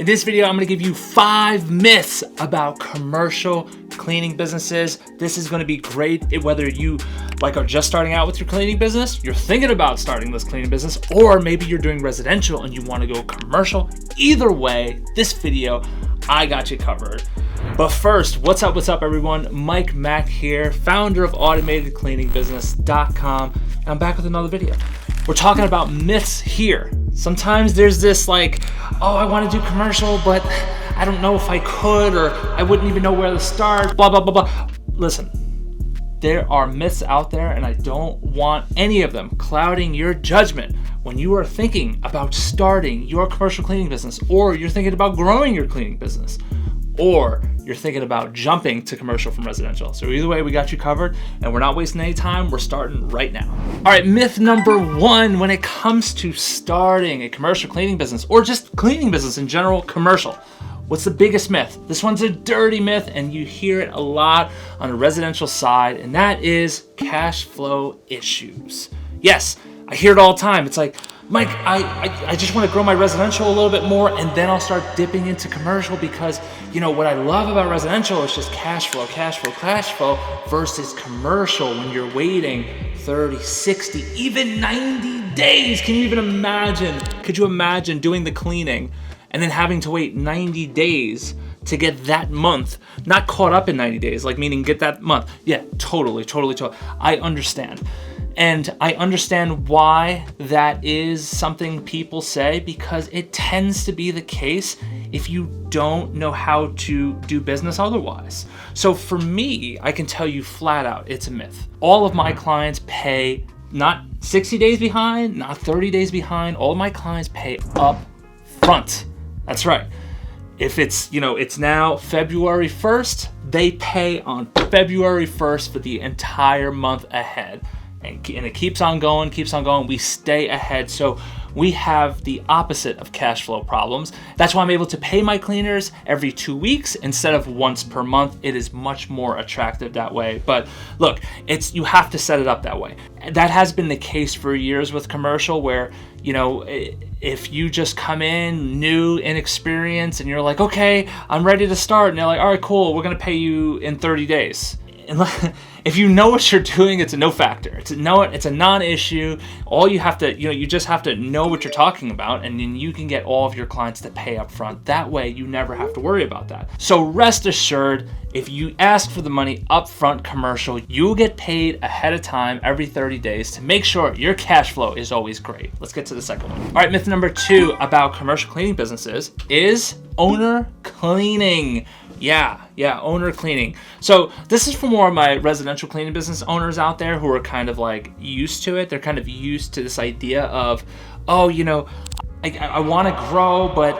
In this video, I'm gonna give you 5 myths about commercial cleaning businesses. This is gonna be great whether you are just starting out with your cleaning business, you're thinking about starting this cleaning business, or maybe you're doing residential and you wanna go commercial. Either way, this video, I got you covered. But first, what's up everyone? Mike Mak here, founder of AutomatedCleaningBusiness.com, and I'm back with another video. We're talking about myths here. Sometimes there's this oh, I want to do commercial, but I don't know if I could, or I wouldn't even know where to start, blah, blah, blah, blah. Listen, there are myths out there, and I don't want any of them clouding your judgment when you are thinking about starting your commercial cleaning business, or you're thinking about growing your cleaning business, or you're thinking about jumping to commercial from residential. So either way, we got you covered, and we're not wasting any time. We're starting right now. All right, myth number 1 when it comes to starting a commercial cleaning business, or just cleaning business in general, commercial. What's the biggest myth? This one's a dirty myth, and you hear it a lot on the residential side, and that is cash flow issues. Yes, I hear it all the time. It's like, Mike, I just want to grow my residential a little bit more, and then I'll start dipping into commercial because, what I love about residential is just cash flow versus commercial when you're waiting 30, 60, even 90 days. Can you even imagine? Could you imagine doing the cleaning and then having to wait 90 days to get that month, not caught up in 90 days, meaning get that month? Yeah, totally. I understand. And I understand why that is something people say, because it tends to be the case if you don't know how to do business otherwise. So for me, I can tell you flat out, it's a myth. All of my clients pay not 60 days behind, not 30 days behind. All of my clients pay up front. That's right. If it's, it's now February 1st, they pay on February 1st for the entire month ahead. And it keeps on going. We stay ahead. So we have the opposite of cash flow problems. That's why I'm able to pay my cleaners every 2 weeks instead of once per month. It is much more attractive that way. But look, you have to set it up that way. That has been the case for years with commercial, where, if you just come in new, inexperienced, and you're like, okay, I'm ready to start. And they're like, all right, cool. We're going to pay you in 30 days. If you know what you're doing, it's a no factor. It's a non-issue. All you have to, you just have to know what you're talking about, and then you can get all of your clients to pay up front. That way, you never have to worry about that. So rest assured, if you ask for the money up front commercial, you'll get paid ahead of time every 30 days to make sure your cash flow is always great. Let's get to the second one. All right, myth number 2 about commercial cleaning businesses is owner cleaning. Yeah, owner cleaning. So this is for more of my residential cleaning business owners out there who are kind of used to it. They're kind of used to this idea of, I want to grow, but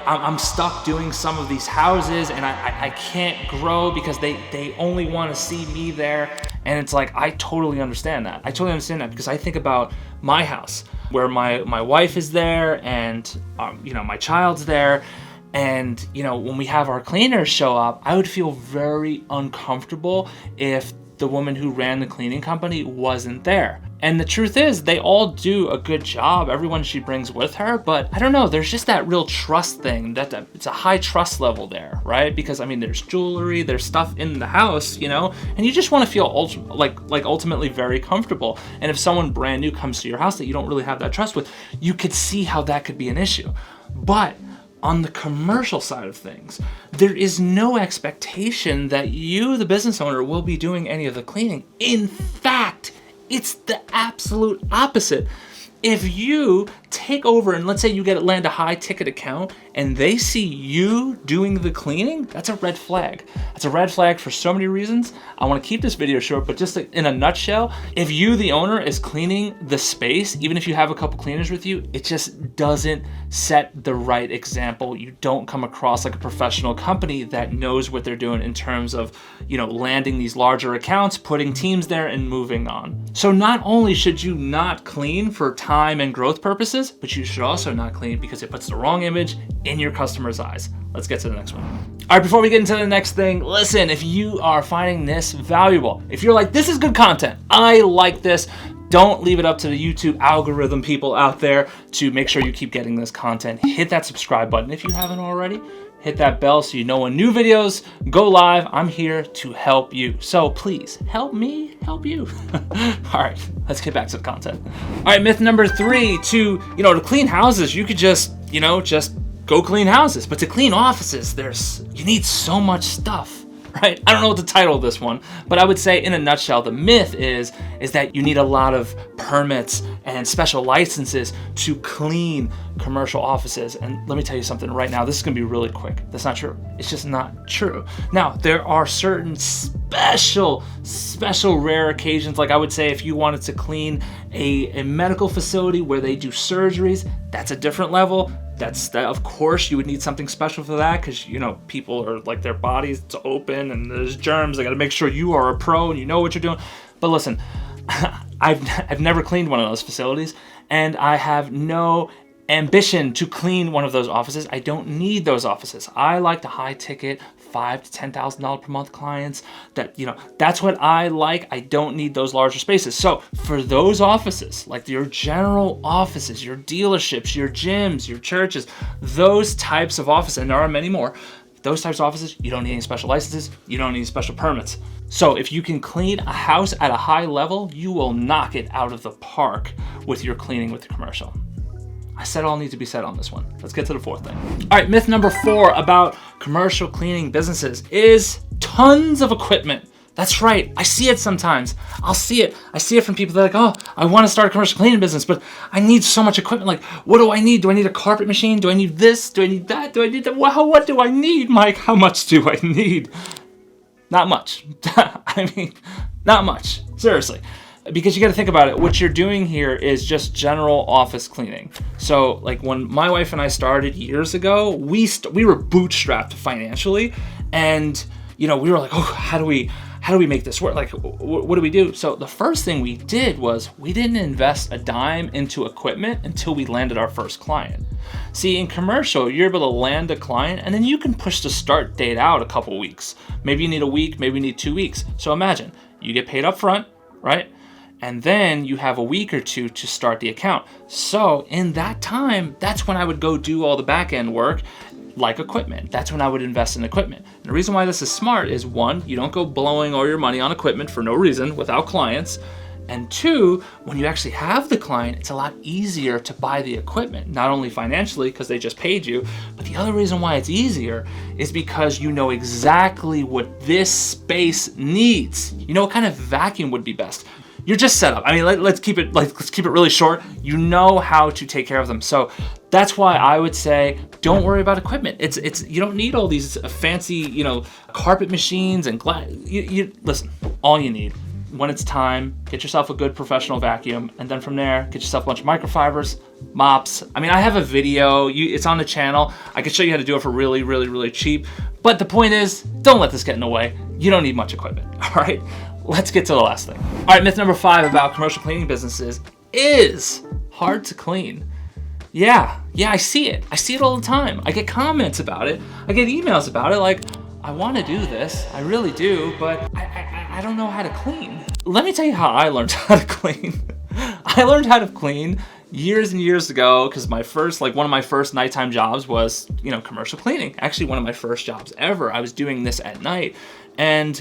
I'm stuck doing some of these houses, and I can't grow because they only want to see me there. And it's I totally understand that. Because I think about my house where my wife is there, and my child's there. And, when we have our cleaners show up, I would feel very uncomfortable if the woman who ran the cleaning company wasn't there. And the truth is, they all do a good job, everyone she brings with her, but I don't know, there's just that real trust thing, that it's a high trust level there, right? Because, there's jewelry, there's stuff in the house, and you just want to feel ultimately very comfortable. And if someone brand new comes to your house that you don't really have that trust with, you could see how that could be an issue. But on the commercial side of things, there is no expectation that you, the business owner, will be doing any of the cleaning. In fact, it's the absolute opposite. If you take over, and let's say you land a high ticket account and they see you doing the cleaning, that's a red flag. That's a red flag for so many reasons. I want to keep this video short, but just in a nutshell, if you, the owner, is cleaning the space, even if you have a couple cleaners with you, it just doesn't set the right example. You don't come across like a professional company that knows what they're doing in terms of, landing these larger accounts, putting teams there, and moving on. So not only should you not clean for time and growth purposes, but you should also not clean because it puts the wrong image in your customer's eyes. Let's get to the next one. All right, before we get into the next thing, listen, if you are finding this valuable, if you're like, this is good content, I like this, Don't leave it up to the YouTube algorithm people out there to make sure you keep getting this content. Hit that subscribe button if you haven't already. Hit that bell so you know when new videos go live. I'm here to help you. So please help me help you. All right, let's get back to the content. All right, myth number 3, to clean houses, you could just go clean houses. But to clean offices, you need so much stuff. Right? I don't know what to title this one, but I would say in a nutshell, the myth is that you need a lot of permits and special licenses to clean commercial offices. And let me tell you something right now, this is gonna be really quick. That's not true. It's just not true. Now, there are certain special rare occasions, like I would say if you wanted to clean a medical facility where they do surgeries, that's a different level. That, of course, you would need something special for that because, people are like their bodies to open and there's germs. I got to make sure you are a pro and you know what you're doing. But listen, I've never cleaned one of those facilities, and I have no ambition to clean one of those offices. I don't need those offices. I like the high ticket $5,000 to $10,000 per month clients. That's what I like. I don't need those larger spaces. So for those offices, like your general offices, your dealerships, your gyms, your churches, those types of offices, and there are many more, those types of offices, you don't need any special licenses, you don't need special permits. So if you can clean a house at a high level, you will knock it out of the park with your cleaning with the commercial. I said all needs to be said on this one. Let's get to the 4th thing. All right, myth number 4 about commercial cleaning businesses is tons of equipment. That's right. I see it sometimes. I see it from people that are like, oh, I want to start a commercial cleaning business, but I need so much equipment. Like, what do I need? Do I need a carpet machine? Do I need this? Do I need that? Do I need that? Well, what do I need, Mike? How much do I need? Not much. Not much. Seriously. Because you got to think about it. What you're doing here is just general office cleaning. So like when my wife and I started years ago, we were bootstrapped financially, and we were like, oh, how do we make this work? Like, what do we do? So the first thing we did was we didn't invest a dime into equipment until we landed our first client. See, in commercial, you're able to land a client and then you can push the start date out a couple weeks. Maybe you need a week, maybe you need 2 weeks. So imagine you get paid up front, right? And then you have a week or 2 to start the account. So in that time, that's when I would go do all the back end work, like equipment. That's when I would invest in equipment. And the reason why this is smart is 1, you don't go blowing all your money on equipment for no reason without clients. And 2, when you actually have the client, it's a lot easier to buy the equipment, not only financially because they just paid you, but the other reason why it's easier is because you know exactly what this space needs. You know what kind of vacuum would be best. You're just set up. I mean, let's keep it really short. You know how to take care of them. So that's why I would say don't worry about equipment. It's you don't need all these fancy, carpet machines and glass. You listen, all you need when it's time, get yourself a good professional vacuum, and then from there, get yourself a bunch of microfibers, mops. I mean, I have a video, it's on the channel. I can show you how to do it for really, really, really cheap. But the point is, don't let this get in the way. You don't need much equipment, all right? Let's get to the last thing. All right, myth number 5 about commercial cleaning businesses is hard to clean. Yeah, I see it. I see it all the time. I get comments about it. I get emails about it like, I want to do this. I really do, but I don't know how to clean. Let me tell you how I learned how to clean. I learned how to clean years and years ago because one of my first nighttime jobs was, commercial cleaning. Actually, one of my first jobs ever. I was doing this at night. And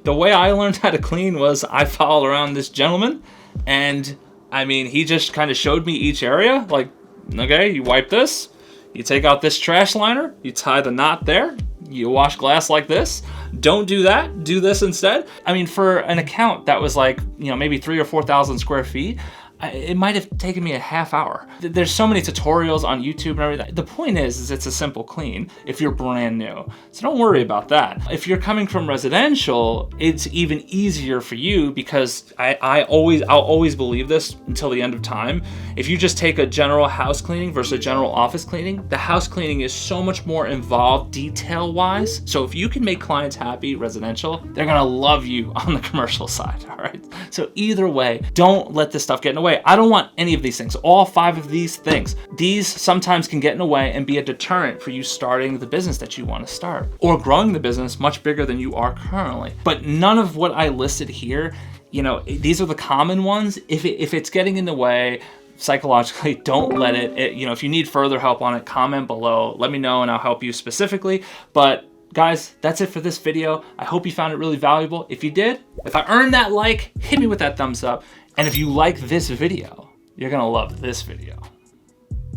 the way I learned how to clean was I followed around this gentleman, and he just kind of showed me each area. Like, okay, you wipe this, you take out this trash liner, you tie the knot there, you wash glass like this. Don't do that, do this instead. For an account that was like, maybe 3,000 or 4,000 square feet, it might have taken me a half hour. There's so many tutorials on YouTube and everything. The point is it's a simple clean if you're brand new. So don't worry about that. If you're coming from residential, it's even easier for you because I'll always believe this until the end of time. If you just take a general house cleaning versus a general office cleaning, the house cleaning is so much more involved detail-wise. So if you can make clients happy residential, they're gonna love you on the commercial side, all right? So either way, don't let this stuff get in the way. I don't want any of these things, all 5 of these things. These sometimes can get in the way and be a deterrent for you starting the business that you want to start or growing the business much bigger than you are currently. But none of what I listed here, you know, these are the common ones. If it's getting in the way psychologically, don't let it, you know, if you need further help on it, comment below, let me know and I'll help you specifically. But guys, that's it for this video. I hope you found it really valuable. If you did, if I earned that like, hit me with that thumbs up. And if you like this video, you're gonna love this video.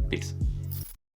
Peace.